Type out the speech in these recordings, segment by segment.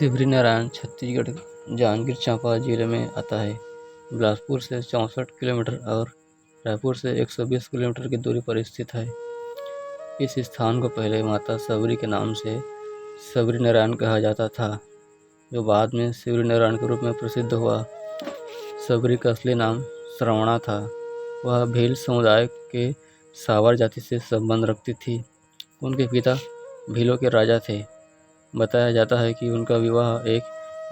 सिवरी नारायण छत्तीसगढ़ जांजगीर चांपा जिले में आता है। बिलासपुर से 64 किलोमीटर और रायपुर से 120 किलोमीटर की दूरी पर स्थित है। इस स्थान को पहले माता सबरी के नाम से सबरी नारायण कहा जाता था, जो बाद में सिवरी नारायण के रूप में प्रसिद्ध हुआ। सबरी का असली नाम श्रवणा था। वह भील समुदाय के सावर जाति से संबंध रखती थी। उनके पिता भीलों के राजा थे। बताया जाता है कि उनका विवाह एक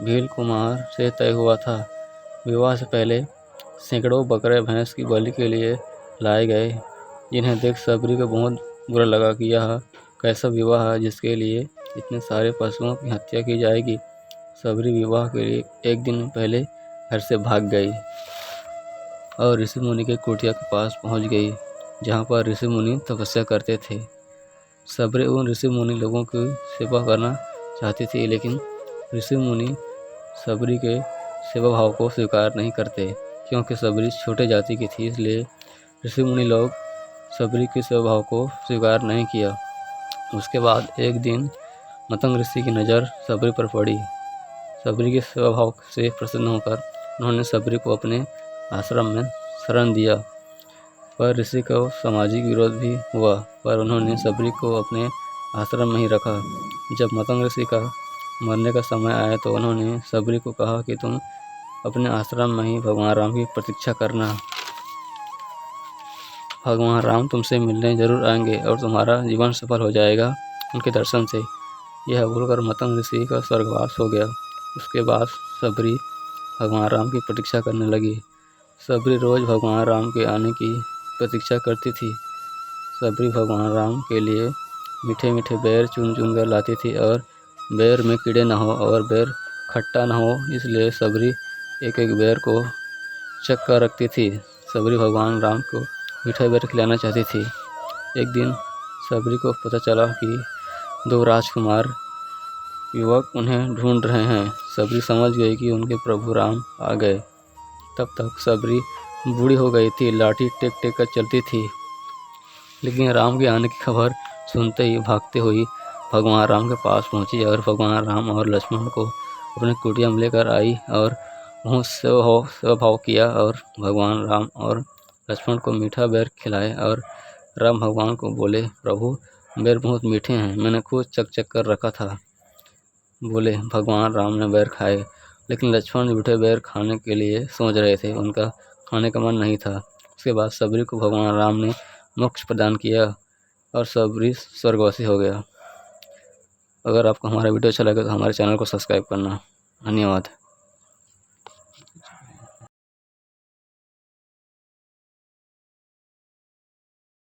भील कुमार से तय हुआ था। विवाह से पहले सैकड़ों बकरे भैंस की बलि के लिए लाए गए, जिन्हें देख सबरी को बहुत बुरा लगा कि यह कैसा विवाह है जिसके लिए इतने सारे पशुओं की हत्या की जाएगी। सबरी विवाह के लिए एक दिन पहले घर से भाग गई और ऋषि मुनि के कुटिया के पास पहुंच गई, जहां पर ऋषि मुनि तपस्या करते थे। सबरी उन ऋषि मुनि लोगों की सेवा करना चाहती थी, लेकिन ऋषि मुनि सबरी के सेवा भाव को स्वीकार नहीं करते, क्योंकि सबरी छोटे जाति की थी। इसलिए ऋषि मुनि लोग सबरी के सेवा भाव को स्वीकार नहीं किया। उसके बाद एक दिन मतंग ऋषि की नज़र सबरी पर पड़ी। सबरी के सेवा भाव से प्रसन्न होकर उन्होंने सबरी को अपने आश्रम में शरण दिया, पर ऋषि को सामाजिक विरोध भी हुआ, पर उन्होंने सबरी को अपने आश्रम में ही रखा। जब मतंग ऋषि का मरने का समय आया तो उन्होंने सबरी को कहा कि तुम अपने आश्रम में ही भगवान राम की प्रतीक्षा करना। भगवान राम तुमसे मिलने जरूर आएंगे और तुम्हारा जीवन सफल हो जाएगा उनके दर्शन से। यह बोलकर मतंग ऋषि का स्वर्गवास हो गया। उसके बाद सबरी भगवान राम की प्रतीक्षा करने लगी। सबरी रोज भगवान राम के आने की प्रतीक्षा करती थी। सबरी भगवान राम के लिए मीठे मीठे बेर चुन चुन कर लाती थी, और बेर में कीड़े न हो और बेर खट्टा न हो, इसलिए सबरी एक एक बेर को चख कर रखती थी। सबरी भगवान राम को मीठा बेर खिलाना चाहती थी। एक दिन सबरी को पता चला कि दो राजकुमार युवक उन्हें ढूंढ रहे हैं। सबरी समझ गई कि उनके प्रभु राम आ गए। तब तक सबरी बूढ़ी हो गई थी, लाठी टेक टेक कर चलती थी, लेकिन राम के आने की खबर सुनते ही भागते हुई भगवान राम के पास पहुंची और भगवान राम और लक्ष्मण को अपने कुटिया में लेकर आई और बहुत सेवा भाव किया और भगवान राम और लक्ष्मण को मीठा बेर खिलाए। और राम भगवान को बोले, प्रभु बेर बहुत मीठे हैं, मैंने खुद चख चख कर रखा था। बोले भगवान राम ने बेर खाए, लेकिन लक्ष्मण मीठे बेर खाने के लिए सोच रहे थे, उनका खाने का मन नहीं था। उसके बाद सबरी को भगवान राम ने मोक्ष प्रदान किया और सबरी स्वर्गवासी हो गया। अगर आपको हमारा वीडियो अच्छा लगे तो हमारे चैनल को सब्सक्राइब करना। धन्यवाद।